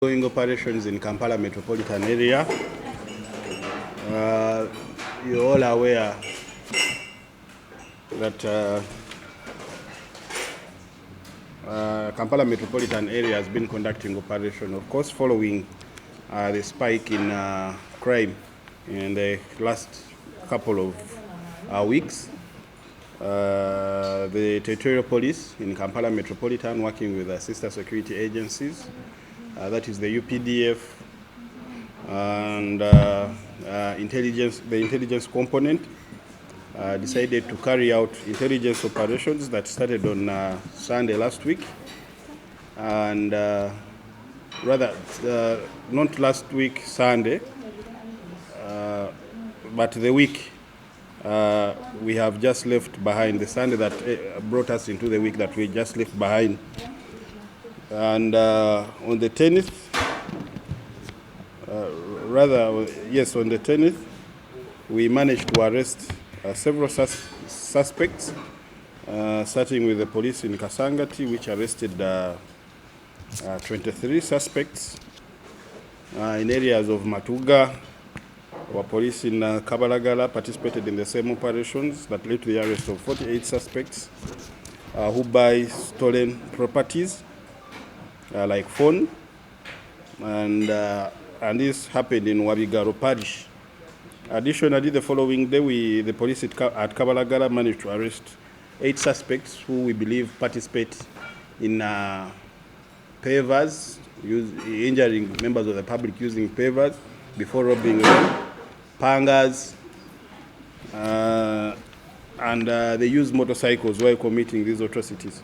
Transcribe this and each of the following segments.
Ongoing operations in Kampala metropolitan area. You're all aware that Kampala metropolitan area has been conducting operation, of course, following the spike in crime in the last couple of weeks. The territorial police in Kampala metropolitan, working with sister security agencies, that is the UPDF and the intelligence component, decided to carry out intelligence operations that started on Sunday last week, and rather not last week Sunday, but the week we have just left behind, the Sunday that brought us into the week that we just left behind. And on the 10th, on the 10th, we managed to arrest several suspects, starting with the police in Kasangati, which arrested 23 suspects. In areas of Matuga, our police in Kabalagala participated in the same operations that led to the arrest of 48 suspects who buy stolen properties like phone, and this happened in Wabigaro Parish. Additionally, the following day, the police at Kabalagala managed to arrest 8 suspects who we believe participate in pavers, injuring members of the public using pavers before robbing them, pangas, and they use motorcycles while committing these atrocities.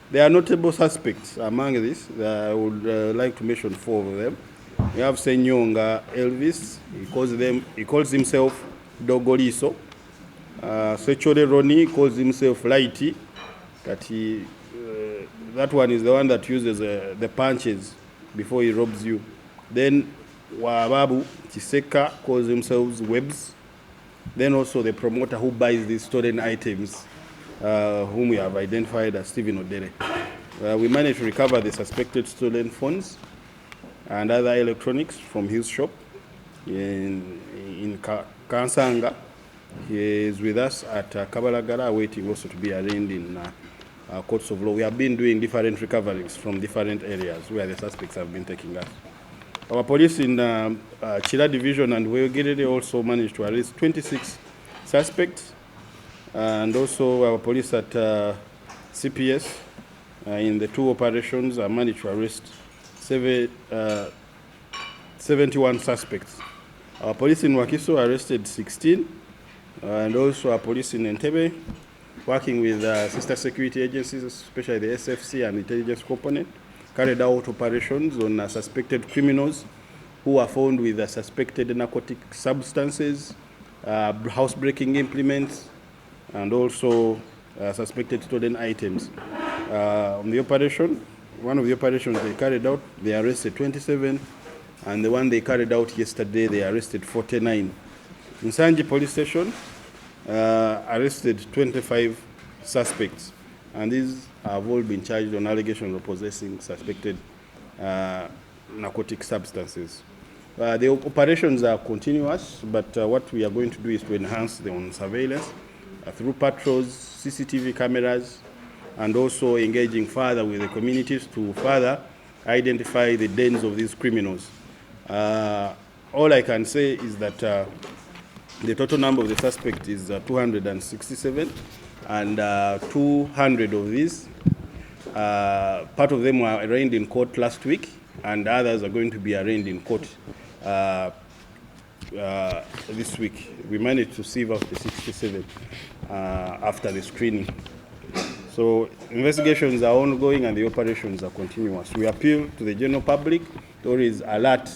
There are notable suspects among this. I would like to mention 4 of them. We have Senyonga Elvis. He calls himself Dogoliso. Sechole Roni calls himself Lighty. That one is the one that uses the punches before he robs you. Then Wababu Chiseka calls himself Webs. Then also the promoter who buys these stolen items, whom we have identified as Stephen Odere. We managed to recover the suspected stolen phones and other electronics from his shop in Kansanga. He is with us at Kabalagala, waiting also to be arraigned in courts of law. We have been doing different recoveries from different areas where the suspects have been taking us. Our police in Chila Division and Wegirede also managed to arrest 26 suspects. And also our police at CPS in the 2 operations managed to arrest 71 suspects. Our police in Wakiso arrested 16, and also our police in Entebbe, working with sister security agencies, especially the SFC and intelligence component, carried out operations on suspected criminals who were found with suspected narcotic substances, housebreaking implements, and also suspected stolen items. On the operation, one of the operations they carried out, they arrested 27, and the one they carried out yesterday, they arrested 49. In Sanji police station, arrested 25 suspects, and these have all been charged on allegations of possessing suspected narcotic substances. The operations are continuous, but what we are going to do is to enhance them on surveillance through patrols, CCTV cameras, and also engaging further with the communities to further identify the dens of these criminals. All I can say is that the total number of the suspects is 267, and 200 of these, part of them were arraigned in court last week, and others are going to be arraigned in court this week. We managed to sieve out the 67 after the screening. So investigations are ongoing and the operations are continuous. We appeal to the general public to always alert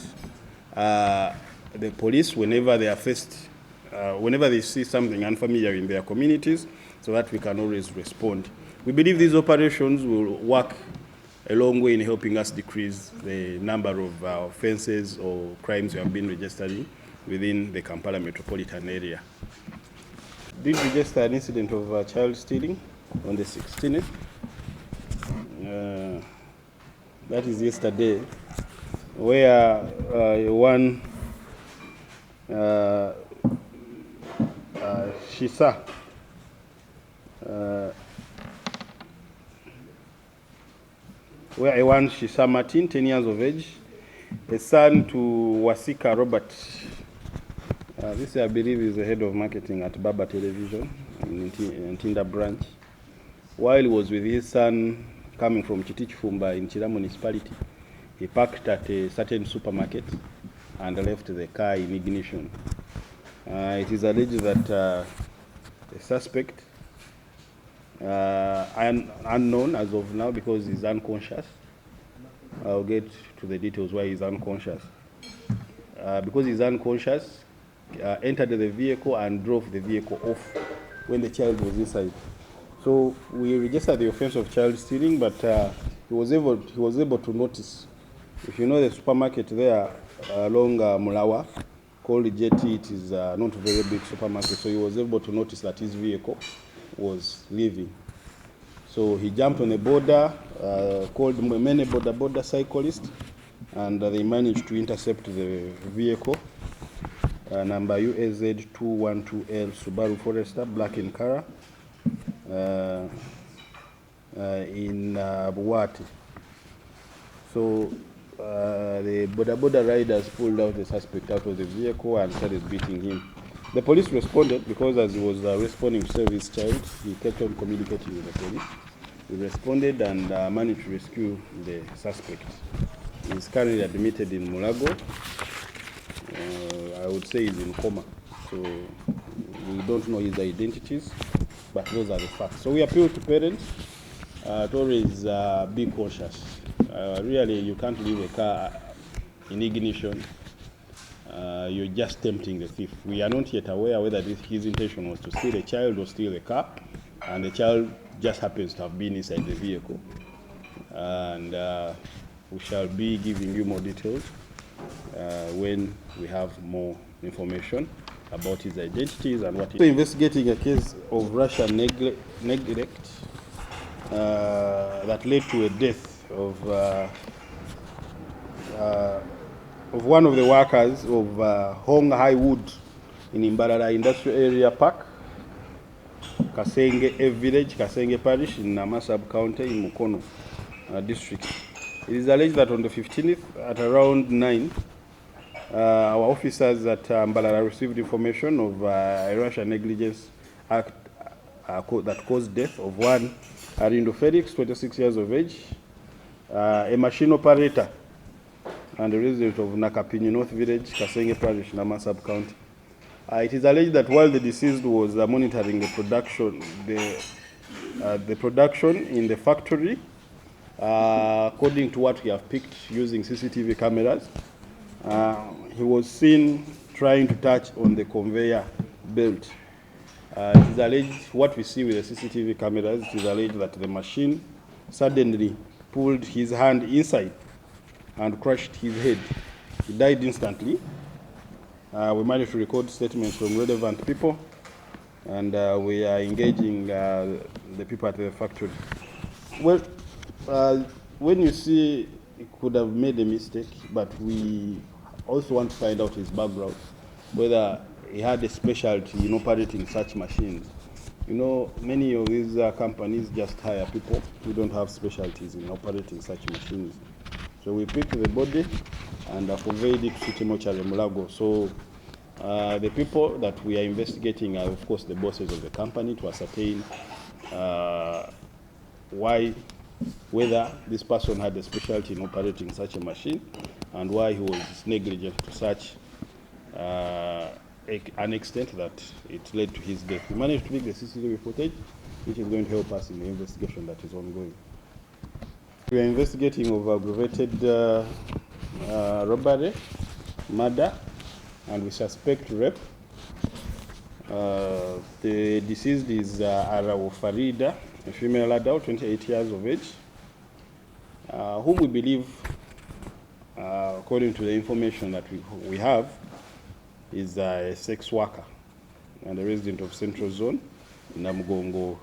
the police whenever they are faced, whenever they see something unfamiliar in their communities, so that we can always respond. We believe these operations will work a long way in helping us decrease the number of offenses or crimes we have been registering within the Kampala metropolitan area. Did register an incident of child stealing on the 16th. That is yesterday. where one Shisa where one Shisa Martin, 10 years of age, a son to Wasika Robert. This, I believe, is the head of marketing at Baba Television in Tinda branch. While he was with his son coming from Chitichfumba in Chira municipality, he parked at a certain supermarket and left the car in ignition. It is alleged that the suspect, unknown as of now because he's unconscious. I'll get to the details why he's unconscious. Because he's unconscious, entered the vehicle and drove the vehicle off when the child was inside. So we registered the offense of child stealing, but he was able to notice. If you know the supermarket there along Mulawa, called Jetty, it is not a very big supermarket, so he was able to notice that his vehicle was leaving. So he jumped on a border, called many border cyclists, and they managed to intercept the vehicle, number UAZ 212L Subaru Forester, black in color, in Buwati. So the border riders pulled out the suspect out of the vehicle and started beating him. The police responded because as he was responding to save his child, he kept on communicating with the police. We responded and managed to rescue the suspect. He is currently admitted in Mulago. I would say he's in coma. So we don't know his identities, but those are the facts. So we appeal to parents to always be cautious. Really, you can't leave a car in ignition. You're just tempting the thief. We are not yet aware whether his intention was to steal a child or steal a car, and the child just happens to have been inside the vehicle. And we shall be giving you more details when we have more information about his identities and what. Investigating a case of Russian neglect that led to a death of one of the workers of Hong High Wood in Imbarara Industrial Area Park, Kasenge Village, Kasenge Parish in Nama Sub-County in Mukono District. It is alleged that on the 15th at around 9, our officers at Imbarara received information of a Russian negligence act that caused death of one Arindo Felix, 26 years of age, a machine operator and a resident of Nakapini North Village, Kasenge Parish, Nama Sub-County. It is alleged that while the deceased was monitoring the production, in the factory, according to what we have picked using CCTV cameras, he was seen trying to touch on the conveyor belt. It is alleged, what we see with the CCTV cameras, it is alleged that the machine suddenly pulled his hand inside and crushed his head. He died instantly. We managed to record statements from relevant people, and we are engaging the people at the factory. Well, when you see he could have made a mistake, but we also want to find out his background, whether he had a specialty in operating such machines. You know, many of these companies just hire people who don't have specialties in operating such machines. So we picked the body and conveyed it to City Mortuary Mulago. So the people that we are investigating are, of course, the bosses of the company to ascertain whether this person had a specialty in operating such a machine and why he was negligent to such an extent that it led to his death. We managed to make the CCTV footage, which is going to help us in the investigation that is ongoing. We are investigating of aggravated robbery, murder, and we suspect rape. The deceased is Arawo Farida, a female adult, 28 years of age, whom we believe, according to the information that we have, is a sex worker and a resident of Central Zone in Namugongo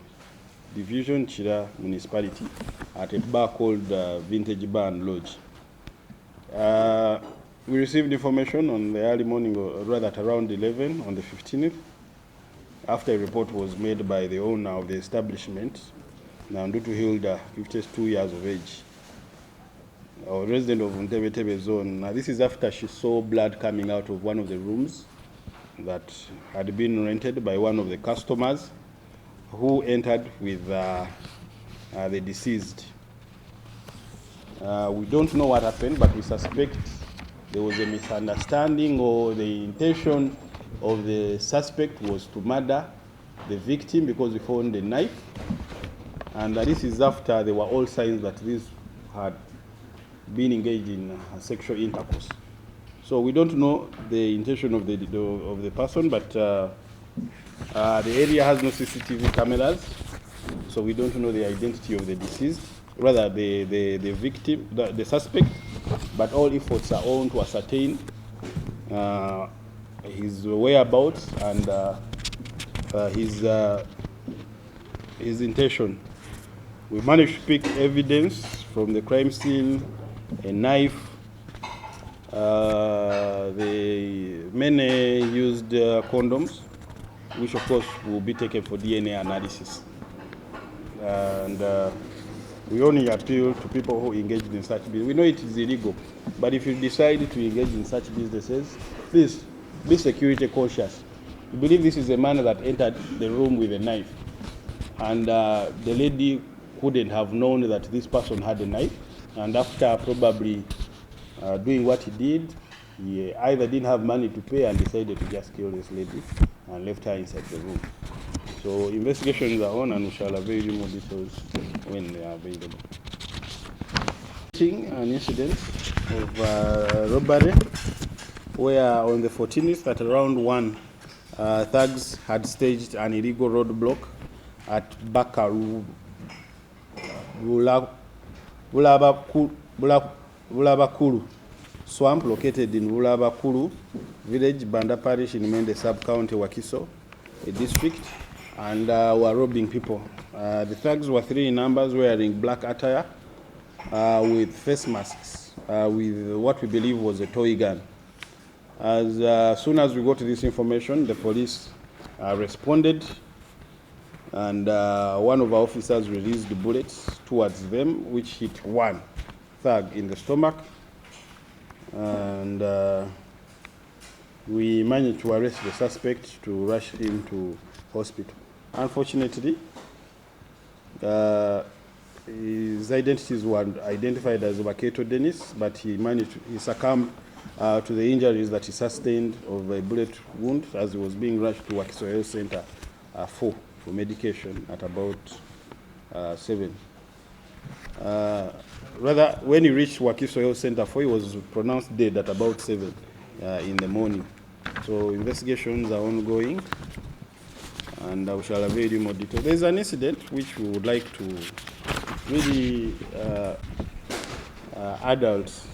Division, Chira Municipality, at a bar called Vintage Bar and Lodge. We received information on the early morning, or rather at around 11 on the 15th, after a report was made by the owner of the establishment, Nandutu Hilda, 52 years of age, a resident of Ntebe zone. Now, this is after she saw blood coming out of one of the rooms that had been rented by one of the customers who entered with the deceased. We don't know what happened, but we suspect there was a misunderstanding, or the intention of the suspect was to murder the victim because we found a knife. And this is after there were all signs that this had been engaged in sexual intercourse. So we don't know the intention of the person, but the area has no CCTV cameras, so we don't know the identity of the deceased, rather the victim, the suspect, but all efforts are on to ascertain his whereabouts and his intention. We managed to pick evidence from the crime scene, a knife, the many used condoms, which of course will be taken for DNA analysis. And we only appeal to people who engage in such business. We know it is illegal, but if you decide to engage in such businesses, please be security conscious. We believe this is a man that entered the room with a knife, and the lady couldn't have known that this person had a knife, and after probably doing what he did, he either didn't have money to pay and decided to just kill this lady and left her inside the room. So investigations are on, and we shall avail you more details when they are available. An incident of robbery where on the 14th at around 1, thugs had staged an illegal roadblock at Bakaru Bulabakulu swamp located in Bulabakulu village, Banda Parish in Mende sub-county Wakiso, a district, and were robbing people. The thugs were 3 in numbers, wearing black attire with face masks, with what we believe was a toy gun. As soon as we got this information, the police responded, and one of our officers released the bullets towards them, which hit one thug in the stomach, and we managed to arrest the suspect to rush him to hospital. Unfortunately, his identities were identified as Waketo Dennis, but he succumbed to the injuries that he sustained of a bullet wound as he was being rushed to Wakiso Health Center for medication at about 7. Rather, when he reached Wakiso Health Center 4, he was pronounced dead at about 7 in the morning. So investigations are ongoing, and we shall avail you more details. There's an incident which we would like to really adults.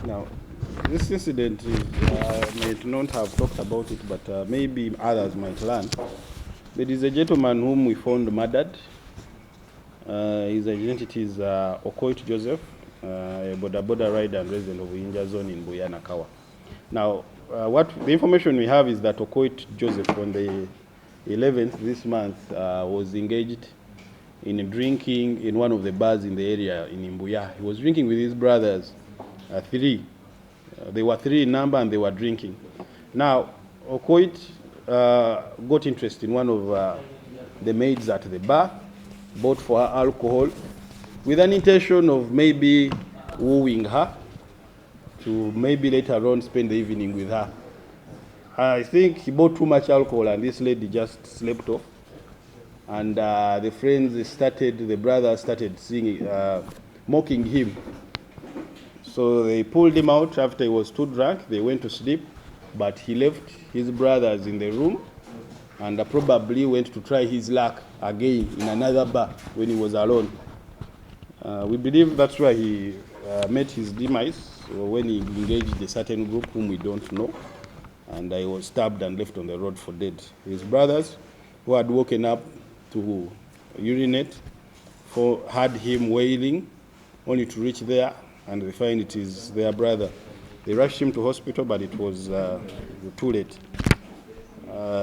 Now, this incident might not have talked about it, but maybe others might learn. There is a gentleman whom we found murdered. His identity is Okoit Joseph, a boda rider and resident of Inja Zone in Buyanakawa. Now, the information we have is that Okoit Joseph, on the 11th this month, was engaged in drinking in one of the bars in the area in Imbuya. He was drinking with his brothers, 3. They were 3 in number, and they were drinking. Now, Okoit got interest in one of the maids at the bar, bought for her alcohol, with an intention of maybe wooing her to maybe later on spend the evening with her. I think he bought too much alcohol, and this lady just slept off. And the brothers started singing, mocking him. So they pulled him out after he was too drunk. They went to sleep, but he left his brothers in the room and probably went to try his luck again in another bar when he was alone. We believe that's why he met his demise, when he engaged a certain group whom we don't know, and he was stabbed and left on the road for dead. His brothers, who had woken up to urinate, heard him wailing, only to reach there and they find it is their brother. They rushed him to hospital, but it was too late.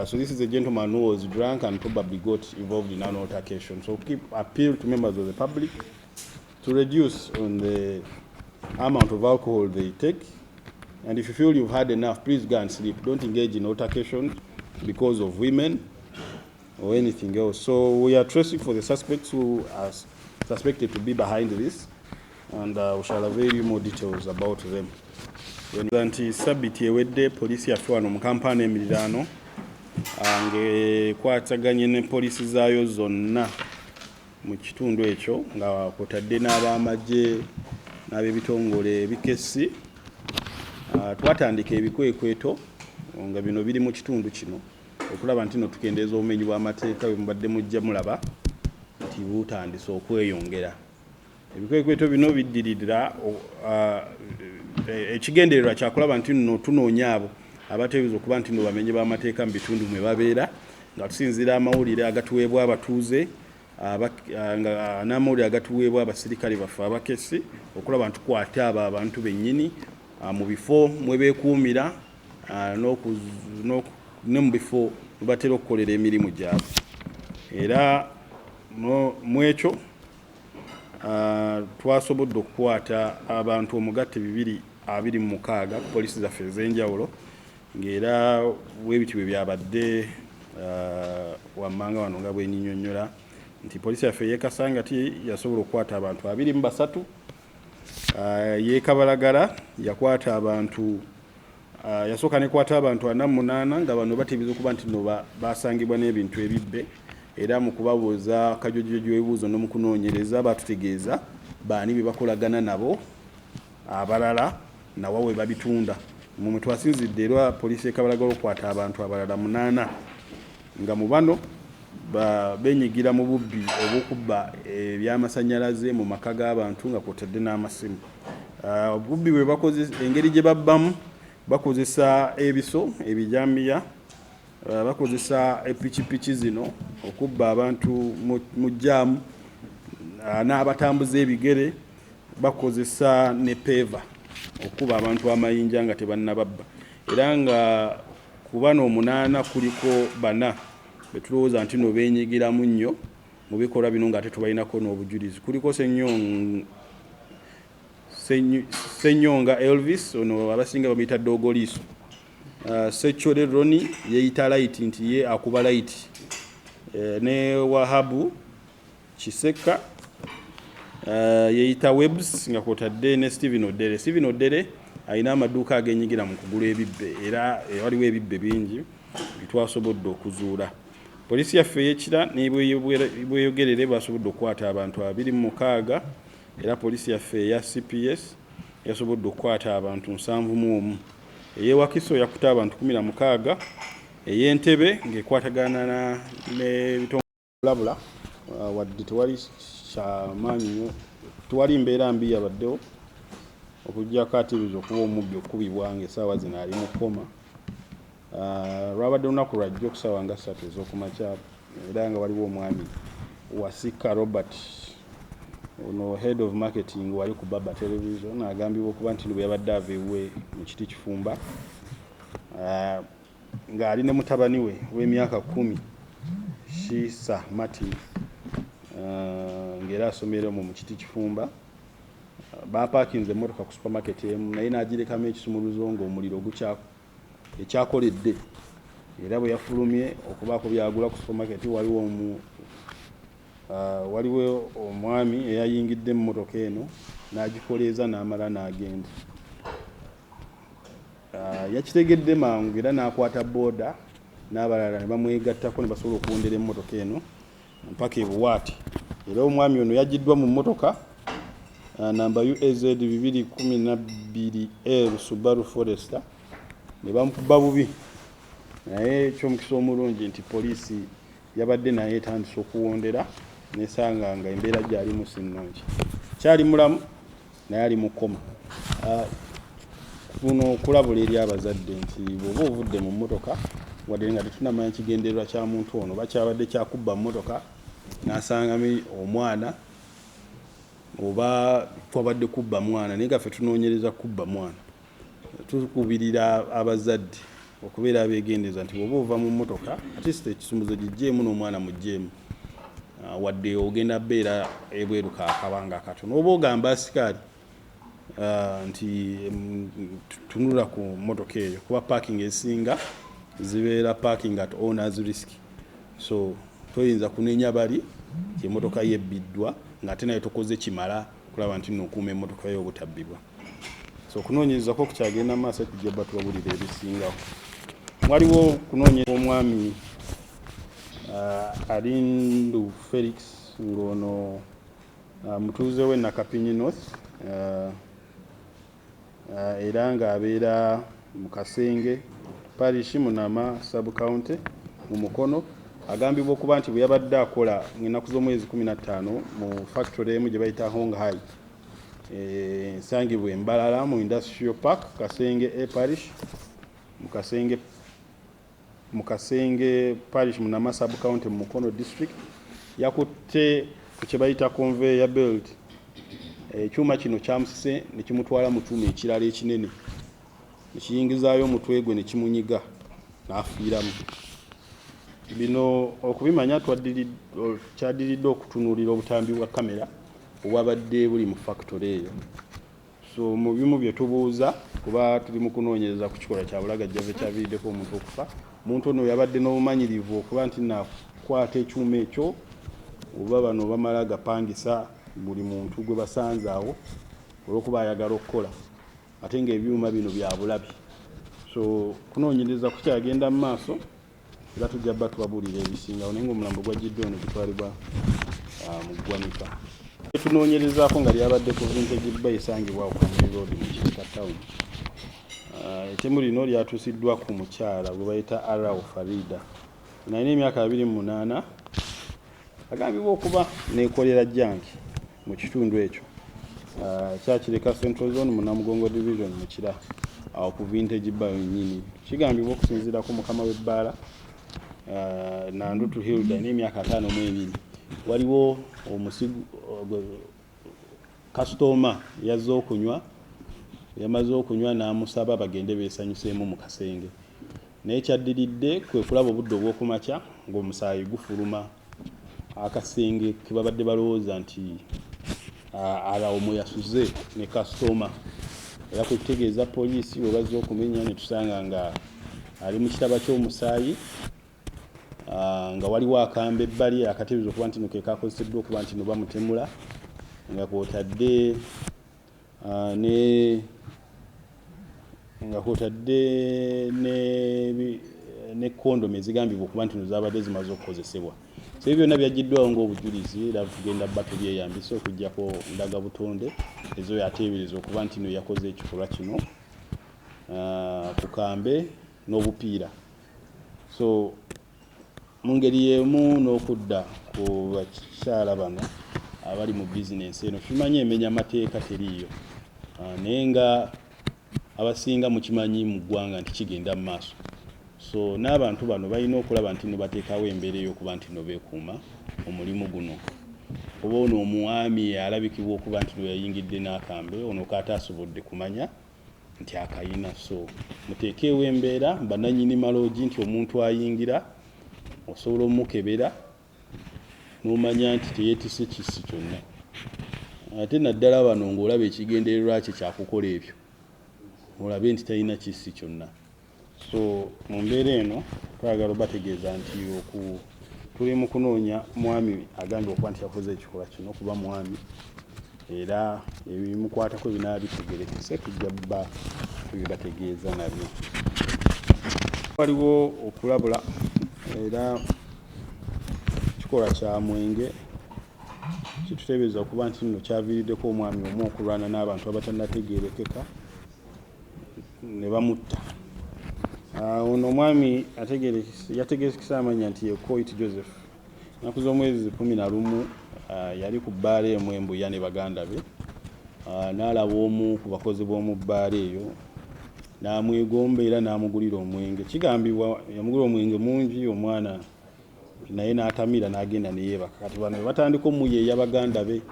So this is a gentleman who was drunk and probably got involved in an altercation. So keep appeal to members of the public to reduce on the amount of alcohol they take. And if you feel you've had enough, please go and sleep. Don't engage in altercation because of women or anything else. So we are tracing for the suspects who are suspected to be behind this, and we shall avail you more details about them. Nti sabiti ewedde poliisi yaffe wano mu kampani emiriraano ng'ekwataganye ne poliisi zaayo zonna mu kitundu ekyo nga kwotadde n'ab'amagye n'ab'ebitongole ebikessi. Twatandika ebikwekweto nga bino biri mu kitundu kino okulaba nti no tukendeeza obumenyi bw'amateeka bwe mubadde mujja mulaba nti butandise okweyongera. Ebikwekweto bino biddiririra ekigendererwa kyakulaba nti no tunoonya abo abateebereza okuba nti no bamenyi b'amateeka mu bitundu mwe babeera, nga tusinziira amawulire agatuweebwa abatuuze n'amawulire agatuweebwa abasirikale baffe abakessi okulaba nti tukwata abo abantu bennyini mu bifo mwe beekuumira ne mu bifo mwe batera okukolera emirimu gyabwe. Era mu ekyo twasobodde okukwata abantu omugatte 226 ku poliisi zaffe ez'enjawulo, ng'era bwebiti bwe byabadde wammanga wano nga bwenyinyonnyola nti poliisi yaffe y'ekasangati yasobola okukwata abantu 23. Y'ekabalagala yakwata abantu yasooka nekwata abantu 48 nga bano bateebereza okuba nti no basangibwa n'ebintu ebibbe, era mu kubabuuza akajojjojo ebibuuzo n'omu kunoonyereza batutegeeza baani be bakolagana nabo abalala nawa we babitunda. Mwe twasinzidde era poliisi ekabalagala okukwata abantu abalala 8 nga mu bano benyigira mu bubbi obw'okubba ebyamasannyalaze mu maka g'abantu nga kwotadde n'amasimu. Obubbi bwe bakozesa engeri gye babbamu bakozesa ebiso ebijambiya, bakozesa epikipiki zino okubba abantu mu jjaamu n'abatambuza ebigere, bakozesa ne peva okuba abantu amayinja nga tebannababba. Era nga ku bano 8 kuliko 4 betulowooza nti no beenyigiramu nnyo mu bikolwa bino nga ate tubalinako n'obujulizi. Kuliko Ssenyonga Elvis, ono abasinga bamuyita Dogoliiso. Sechole Roni yeeyita Light nti ye akuba Light. Ne Wahabu Kiseka yeeyita Webs nga kwotadde ne Steven Odere. Steven Odere alina amaduuka ag'enyigira mu kugula ebibbe, era waliwo ebibbe bingi bitwasobodde okuzuula. Poliisi yaffe ey'ekira n'ebweyogerere basobodde okukwata abantu 26, era poliisi yaffe eya CPS yasobodde okukwata abantu 71. Ey'ewakiso yakuta abantu 16, ey'Entebe ng'ekwatagana n'ebitongole bulabula wadde tewali kyamaanyi nnyo, tewali mbeera mbi yabaddewo okuggyako atiiriza okuba omubbi okukubibwa ng'essaawa zino ali mu kkoma. Lwabadde olunaku lwajja okusaawa nga 3 ez'okumakya, era nga waliwo omwami Wasika Robert, ono head of marketing wali ku Baba Television, agambibwa okuba nti bwe yabadde ava ewe mu kiti Kifumba ng'ali ne mutabani we w'emyaka 10 Shisa Martin, ng'era asomera mu kiti Kifumba. Bapaakinze emmotoka ku supermarket emu naye n'agirekamu ekisumuluzo ng'omuliro ekyakoledde, era bwe yafulumye okubaako byagula ku supermarket waliwo omwami eyayingidde mu mmotoka eno n'agikoleeza n'amala n'agenda. Yakitegedde mangu era n'akwata booda n'abalala ne bamwegattako ne basobola okuwondera emmotoka eno mpaka e Buwaati. Era omwami ono yagiddwa mu mmotoka namba UAZ 212L Subaru Forester ne bamukuba bubi, naye ekyomukisa omulungi nti poliisi yabadde naye etandise okuwondera nesanga nga embeera gy'alimu si nnungi. Kyali mulamu naye ali mu kkoma. Kuno okulabula eri abazadde nti bw'oba ovudde mu mmotoka wadde nga tetunamanya kigendererwa kya muntu ono bakyabadde kyakubba mmotoka n'asangamu omwana oba twabadde kubba mwana naye gaffe tunoonyereza kubba mwana. Tukubirira abazadde okubeera abeegendereza nti bw'oba ova mu mmotoka at least ekisumbuzo gijjeemu n'omwana mugjeemu, wadde ogenda beera ebweru akabanga akatono. Oba ogamba asikaali nti tunula ku mmotoka eyo kuba parking esinga zibeera parking at owner's risk, so toyinza kunenya bali nti emmotoka yebbiddwa ng'ate naye tokoze kimala kulaba nti nokuuma emmotoka yo obutabbibwa. So kunoonyereza ko kukyagenda maaso tujja bba tubabulira ebisingawo. Waliwo kunoonyereza omwami Alindu Felix ng'ono mutuuze w'e Nakapinyi North era ng'abeera mu Kasenge parish Munama sub county mu Mukono. Agambibwa okuba nti bwe yabadde akola ennaku z'omwezi 15 mu factory emu gye bayita Hong Hai nsangibwa Mbalala mu Industrial Park Kasenge A parish mu Kasenge parish Munama sub county mu Mukono district. Yakutte ku kye bayita conveyor belt, ekyuma kino kyamusise ne kimutwala mu kyuma ekirala ekinene ne kiyingizaayo omutwe gwe ne kimunyiga n'afiiramu. Bino okubimanya kyaddiridde okutunuulira obutambi bwa kamera obwabadde buli mu factory eyo. So mu bimu bye tubuuza kuba tuli mu kunoonyereza ku kikola kya bulagajjavu ekyaviiriddeko omuntu okufa, omuntu ono yabadde n'obumanyirivu okuba nti naakwata ekyuma ekyo oba bano bamala gapangisa buli muntu gwe basanze awo olw'okuba ayagala okukola ate ng'ebyuma bino bya bulabi. So kunoonyereza kukyagenda mu maaso era tujja bba tubabuulira ebisingawo naye ng'omulambo gwajjiddwa ono gutwalibwa mu ggwanika. Tunoonyerezaako nga lyabadde ku vintage bba esangibwa ku Kamuli Road mu Kitika Town. Ettemu lino lyatuusiddwa ku mukyala gwe bayita Araw Farida nalina emyaka 28. Agambibwa okuba neekolera jjanki mu kitundu ekyo kyakireka Central Zone mu Namugongo Division mu Kira awo ku vintage bba yennyini. Kigambibwa okusinziira ku mukama w'ebbaala Nandutu Hilda n'emyaka 52. Waliwo omusigu kasitoma yamaze okunywa n'amusaba bagende beesanyuseemu mu kasenge, naye kyaddiridde kwe kulaba obudde obw'okumakya ng'omusaayi gufuluma akasenge ke babadde balowooza nti alawo mwe yasuze ne kasitoma. Era kwe kutegeeza poliisi we bazze okumenya ne tusanga nga ali mu kitaba ky'omusaayi nga waliwo akambe ebbali akateebereza okuba nti no ke kakozeseddwa okuba nti no bamutemula nga kwotadde ne kondomu ezigambibwa okuba nti no zaabadde zimaze okukozesebwa. So ebyo byonna byaggiddwawo ng'obujulizi era tugenda bba tubyeyambisa okuggyako ndagabutonde ezo yateebereza okuba nti no yakoze ekikolwa kino ku kambe n'obupiira. So mu ngeri y'emu n'okudda ku bakyala bano abali mu bizinensi eno tumanyi emenya amateeka teriiyo naye nga abasinga mukimanyi mu ggwanga nti kigenda mu maaso. So n'abantu bano balina okulaba nti no bateekawo embeera ey'okuba nti no beekuuma omulimu guno. Oba ono omwami alabikibwa okuba nti no yayingidde n'akambe ono kaataasobodde kumanya nti akayina. So muteekeewo embeera bannannyini maloogi nti omuntu ayingira osobola omukebera n'omanya nti teyeetisse kissi kyonna. Ate naddala bano ng'olaba ekigendererwa kye kyakukola ebyo olabe nti talina kissi kyonna. So mu mbeera eno twagala obategeeza nti tuli mu kunoonya mwami agambye okuba nti yakoze ekikolwa kino kuba mwami era ebimukwatako binaaba bitegerekese tujja bba tubibategeeza nabyo. Waliwo okulabula era kikola kya mwenge kituteebereza okuba nti nno kyaviiriddeko omwami omu okulwana n'abantu abatannategeerekeka ne bamutta. Ono omwami yategeerekesa amanya nti ye Koit Joseph. Ennaku z'omwezi 11 yali ku bbaala emu Embuya ne baganda be n'alaba omu ku bakozi b'omu bbaala eyo n'amwegomba era n'amugulira omwenge. Kigambibwa yamugulira omwenge mungi omwana naye n'atamira n'agenda ne yeebaka. Kati bano batandika omuyeeya baganda be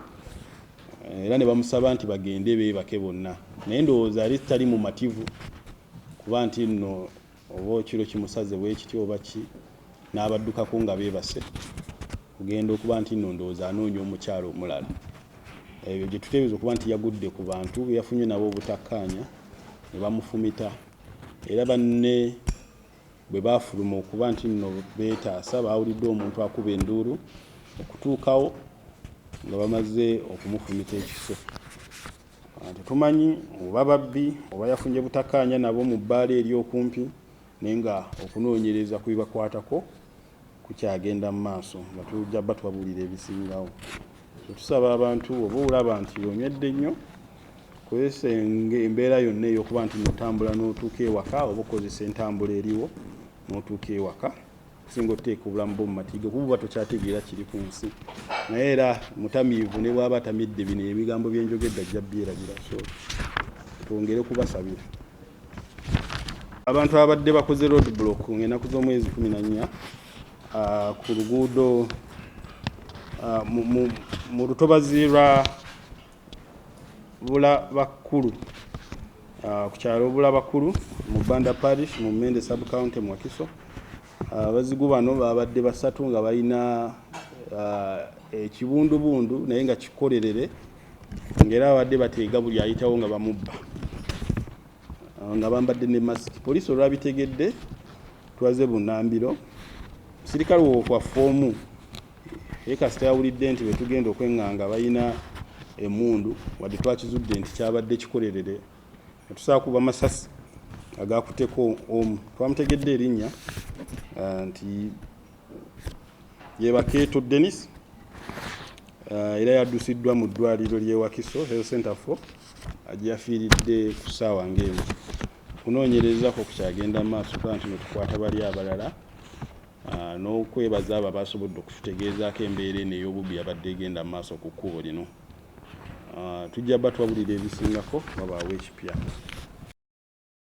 era ne bamusaba nti bagende beebake bonna, naye ndowooza ali tali mu mativu kuba nti nno oba ekiro kimusaze bwe kityo oba ki n'abaddukako nga beebase kugenda okuba nti nno ndowooza anoonya omukyalo omulala. Ebyo gye tuteebereza okuba nti yagudde ku bantu be yafunye nabo obutakkaanya ne bamufumita, era banne bwe baafuluma okuba nti nno beetaasa baawulidde omuntu akuba enduulu okutuukawo nga bamaze okumufumita ekiso. Tetumanyi oba babbi oba yafunye butakkaanya nabo mu bbaala eri okumpi, naye nga okunoonyereza ku bibakwatako kukyagenda mu maaso nga tujja bba tubabuulira ebisingawo. Tusaba abantu oba olaba nti onywedde nnyo kozesa embeera yonna ey'okuba nti notambula n'otuuka ewaka oba okozesa entambula eriwo n'otuuka ewaka kusinga oteeka obulamu bwo mu matiga kuba tokyategeera kiri ku nsi, naye era mutamiivu ne bw'aba atamidde bino ebigambo byenjogedde ajja byerabira. So twongere kubasabira abantu abadde bakoze road block ng'ennaku z'omwezi 14 ku luguudo mu lutobazi lwa Bulabakulu ku kyalo Bulabakulu mu Banda Parish mu Mende Sub County mu Wakiso. Abazigu bano babadde basatu nga balina ekibundubundu naye nga kikolerere, ng'era abadde bateega buli ayitawo nga bamubba nga bambadde ne masiki. Poliisi olwabitegedde twaze Bunnambiro, sirikale waffe omu ye kasita yawulidde nti betugenda okweŋŋanga balina emmundu wadde twakizudde nti kyabadde kikolerere, netusobola kuba masasi agakuteko omu. Twamutegedde erinnya nti ye Bakeeto Dennis, era yaddusiddwa mu ddwaliro ly'e Wakiso Health Center 4 agiyafiiridde ku ssaawa ng'emu. Kunoonyerezako kukyagenda mu maaso kuba nti netukwata bali abalala n'okwebaza abo abasobodde okututegeezaako embeera eno ey'obubbi abadde egenda mu maaso ku kkubo lino. Tujja bba twabulira ebisingako babaawo ekipya.